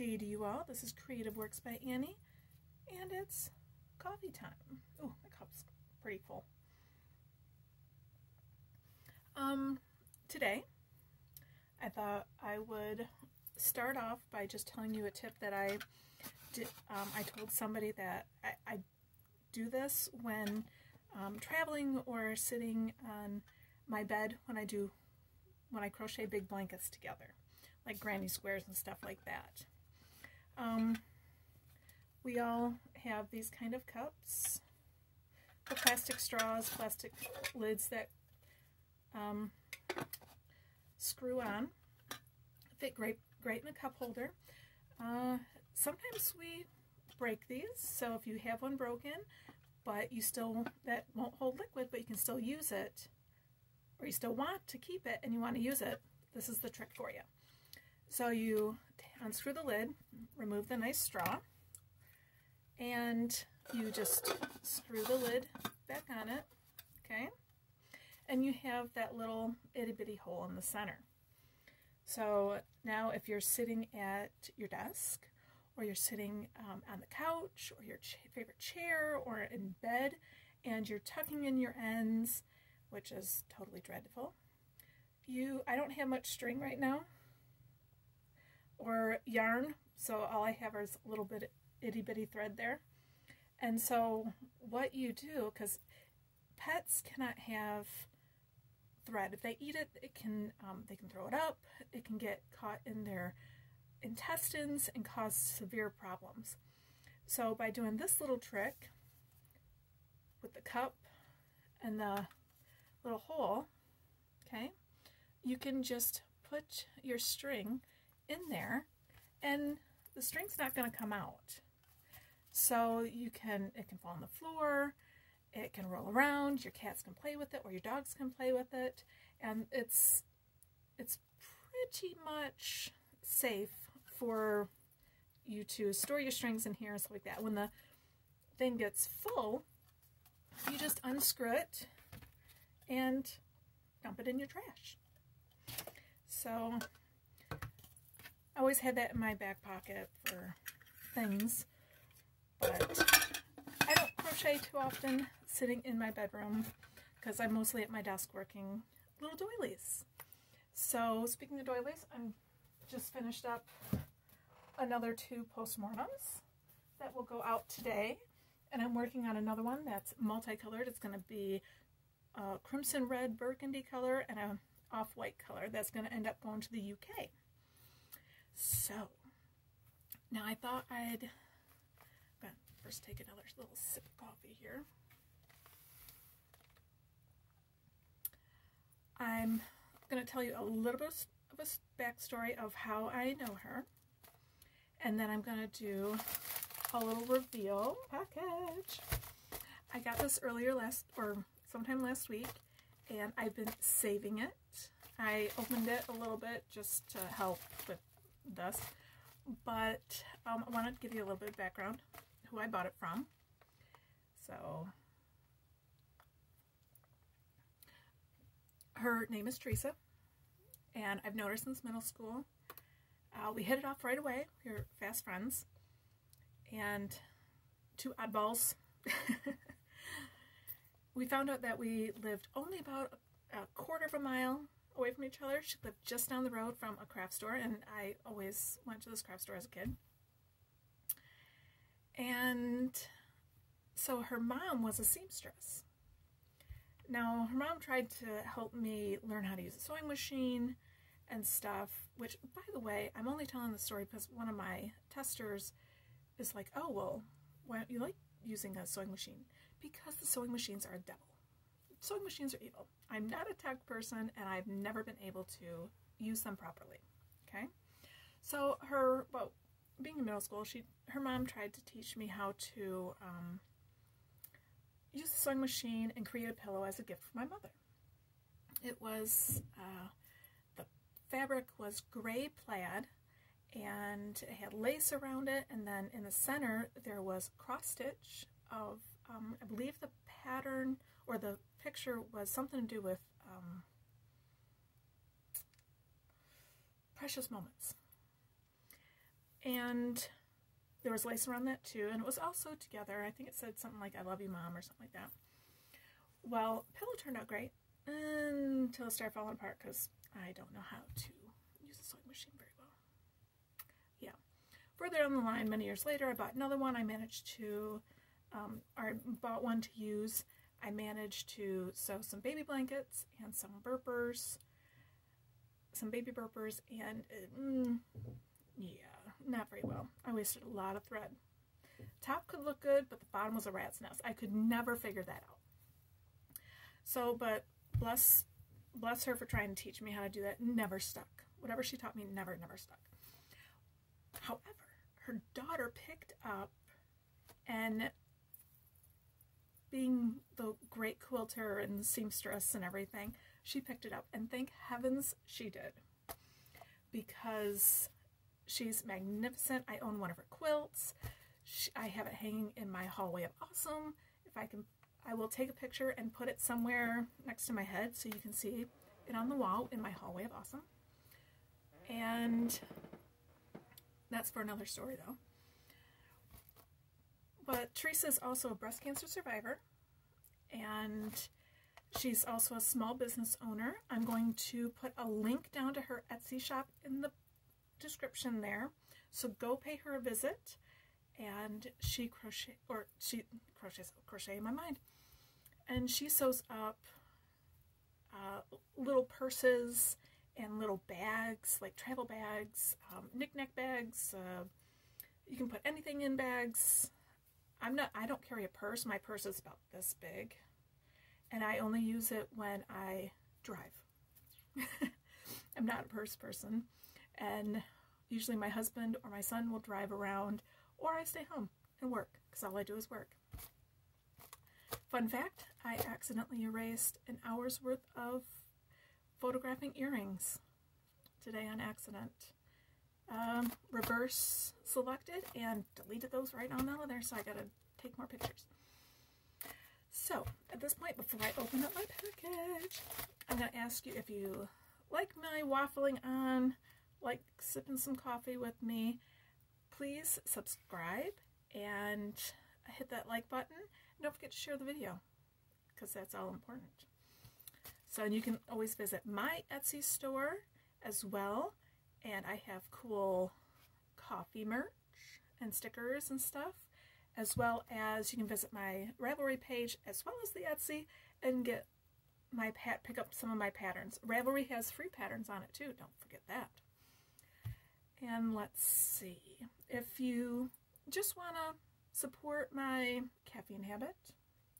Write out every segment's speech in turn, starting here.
Hey to you all, this is Creative Works by Annie, and it's coffee time. Oh, my cup's pretty full. Today, I thought I would start off by just telling you a tip that I did. I told somebody that I do this when traveling or sitting on my bed when I crochet big blankets together, like granny squares and stuff like that. We all have these kind of cups, the plastic straws, plastic lids that screw on, fit great in a cup holder. Sometimes we break these, so if you have one broken, but that won't hold liquid, but you can still use it, or you still want to keep it and you want to use it, this is the trick for you. So you unscrew the lid, remove the nice straw, and you just screw the lid back on it, okay? And you have that little itty bitty hole in the center. So now if you're sitting at your desk, or you're sitting on the couch, or your favorite chair, or in bed, and you're tucking in your ends, which is totally dreadful. I don't have much string right now, or yarn, so all I have is a little bit itty bitty thread there. And so what you do, because pets cannot have thread. If they eat it, they can throw it up. It can get caught in their intestines and cause severe problems. So by doing this little trick with the cup and the little hole, okay, you can just put your string in there and the string's not going to come out. So it can fall on the floor, it can roll around, your cats can play with it, or your dogs can play with it, and it's pretty much safe for you to store your strings in here and stuff like that. When the thing gets full, you just unscrew it and dump it in your trash. So I always had that in my back pocket for things, but I don't crochet too often sitting in my bedroom because I'm mostly at my desk working little doilies. So speaking of doilies, I'm just finished up another 2 postmortems that will go out today, and I'm working on another one that's multicolored. It's going to be a crimson red burgundy color and a off-white color that's going to end up going to the UK. So now I thought I'd first take another little sip of coffee here. I'm going to tell you a little bit of a backstory of how I know her, and then I'm going to do a little reveal package. I got this sometime last week, and I've been saving it. I opened it a little bit just to help with this, but I wanted to give you a little bit of background, who I bought it from. So her name is Theresa, and I've known her since middle school. We hit it off right away. We were fast friends, and 2 oddballs. We found out that we lived only about a quarter of a mile away from each other. She lived just down the road from a craft store, and I always went to this craft store as a kid. And so her mom was a seamstress. Now, her mom tried to help me learn how to use a sewing machine and stuff, which, by the way, I'm only telling the story because one of my testers is like, oh, well, why don't you like using a sewing machine? Because the sewing machines are a devil. Sewing machines are evil. I'm not a tech person, and I've never been able to use them properly, okay? So being in middle school, her mom tried to teach me how to use the sewing machine and create a pillow as a gift for my mother. It was, the fabric was gray plaid, and it had lace around it, and then in the center there was cross stitch of, I believe the pattern or the picture was something to do with precious moments. And there was lace around that too, and it was all sewed together. I think it said something like, "I love you, Mom," or something like that. Well, pillow turned out great until it started falling apart because I don't know how to use a sewing machine very well. Yeah. Further down the line, many years later, I bought another one. I managed to, I bought one to use. I managed to sew some baby blankets and some burpers, some baby burpers, and yeah, not very well. I wasted a lot of thread. Top could look good, but the bottom was a rat's nest. I could never figure that out. So, but bless her for trying to teach me how to do that. Never stuck. Whatever she taught me never stuck. However, her daughter picked up, and being the great quilter and seamstress and everything, she picked it up, and thank heavens she did, because she's magnificent. I own one of her quilts. I have it hanging in my hallway of awesome. If I can, I will take a picture and put it somewhere next to my head so you can see it on the wall in my hallway of awesome. And that's for another story though. But Theresa is also a breast cancer survivor, and she's also a small business owner. I'm going to put a link down to her Etsy shop in the description there, so go pay her a visit. And she crochets in my mind, and she sews up little purses and little bags, like travel bags, knick-knack bags. You can put anything in bags. I don't carry a purse. My purse is about this big, and I only use it when I drive. I'm not a purse person, and usually my husband or my son will drive around, or I stay home and work, because all I do is work. Fun fact, I accidentally erased an hour's worth of photographing earrings today on accident. Reverse selected and deleted those right on out of there, so I gotta take more pictures. So, at this point, before I open up my package, I'm gonna ask you if you like my waffling on, like sipping some coffee with me, please subscribe and hit that like button. And don't forget to share the video, because that's all important. So you can always visit my Etsy store as well, and I have cool coffee merch and stickers and stuff, as well as you can visit my Ravelry page as well as the Etsy and get my pick up some of my patterns. Ravelry has free patterns on it too, don't forget that. And let's see, if you just want to support my caffeine habit,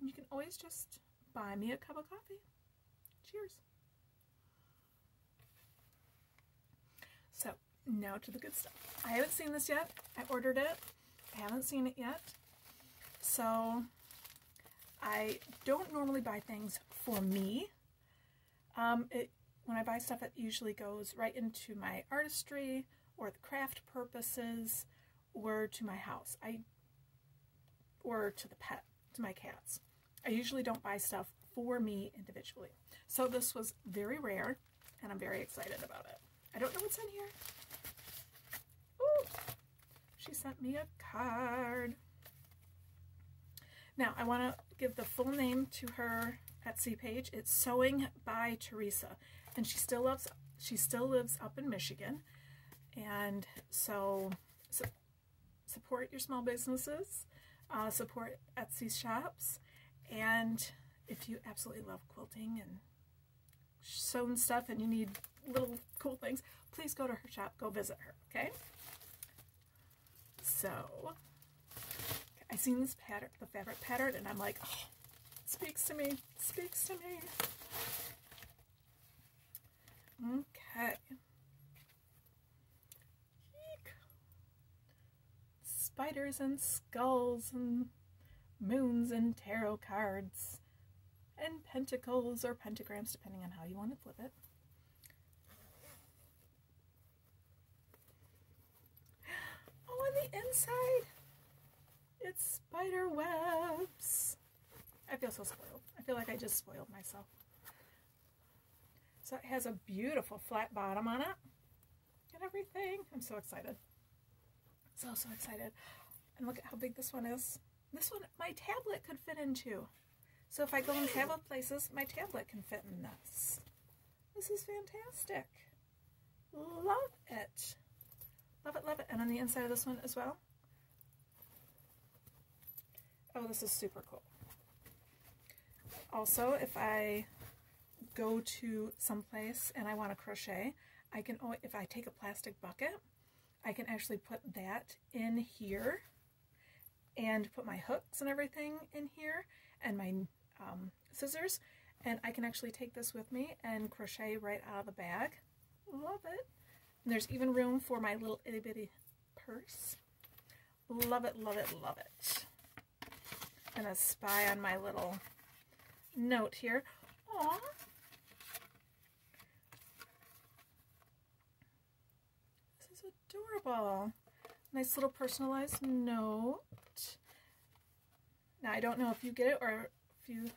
you can always just buy me a cup of coffee. Cheers. So, now to the good stuff. I haven't seen this yet. I ordered it. I haven't seen it yet. So, I don't normally buy things for me. When I buy stuff, it usually goes right into my artistry, or the craft purposes, or to my house, or to the pet, to my cats. I usually don't buy stuff for me individually. So this was very rare, and I'm very excited about it. I don't know what's in here. Ooh, she sent me a card. Now, I want to give the full name to her Etsy page. It's Sewing by Theresa, and she still lives up in Michigan. And so support your small businesses, support Etsy shops, and if you absolutely love quilting and sewing stuff and you need little cool things, please go to her shop, go visit her, okay? So, I seen this pattern, the fabric pattern, and I'm like, oh, it speaks to me, speaks to me. Okay. Spiders and skulls and moons and tarot cards and pentacles or pentagrams, depending on how you want to flip it. Oh, on the inside, it's spider webs. I feel so spoiled. I feel like I just spoiled myself. So it has a beautiful flat bottom on it and everything. I'm so excited. So excited. And look at how big this one is. This one, my tablet could fit into. So if I go and travel places, my tablet can fit in this. This is fantastic. Love it. Love it, love it. And on the inside of this one as well. Oh, this is super cool. Also, if I go to someplace and I want to crochet, I can, if I take a plastic bucket, I can actually put that in here and put my hooks and everything in here and my scissors, and I can actually take this with me and crochet right out of the bag. Love it. And there's even room for my little itty bitty purse. Love it, love it, love it. I'm gonna spy on my little note here. Aww. This is adorable. Nice little personalized note. Now I don't know if you get it or if you...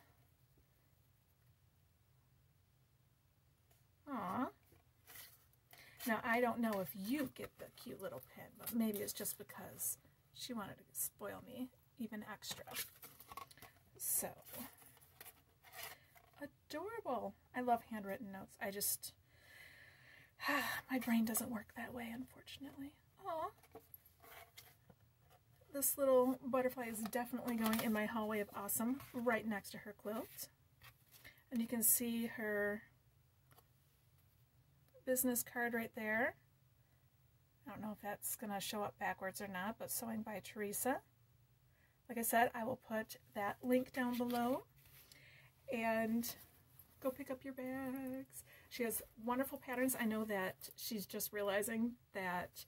Aww. Now I don't know if you get the cute little pin, but maybe it's just because she wanted to spoil me even extra. So, adorable. I love handwritten notes. I just, my brain doesn't work that way, unfortunately. Aw. This little butterfly is definitely going in my hallway of awesome, right next to her quilt. And you can see her business card right there. I don't know if that's going to show up backwards or not, but Sewing by Theresa. Like I said, I will put that link down below. And go pick up your bags. She has wonderful patterns. I know that she's just realizing that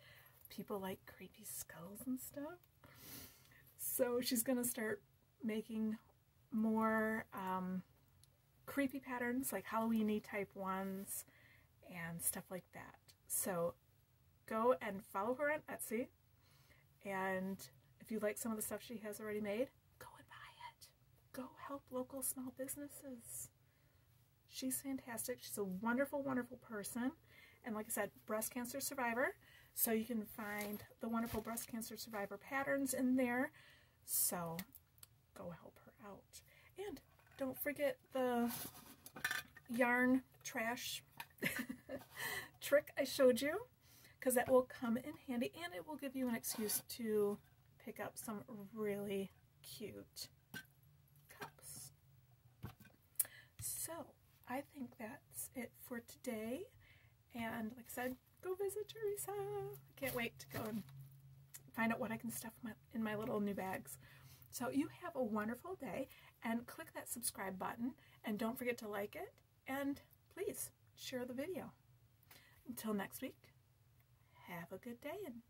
people like creepy skulls and stuff. So she's going to start making more creepy patterns, like Halloween-y type ones and stuff like that. So go and follow her on Etsy. And if you like some of the stuff she has already made, go and buy it. Go help local small businesses. She's fantastic. She's a wonderful, wonderful person. And like I said, breast cancer survivor. So you can find the wonderful breast cancer survivor patterns in there. So go help her out. And don't forget the yarn trash trick I showed you, because that will come in handy and it will give you an excuse to pick up some really cute cups. So I think that's it for today. And like I said, go visit Theresa. I can't wait to go and find out what I can stuff in my little new bags. So you have a wonderful day, and click that subscribe button, and don't forget to like it, and please share the video. Until next week, have a good day. And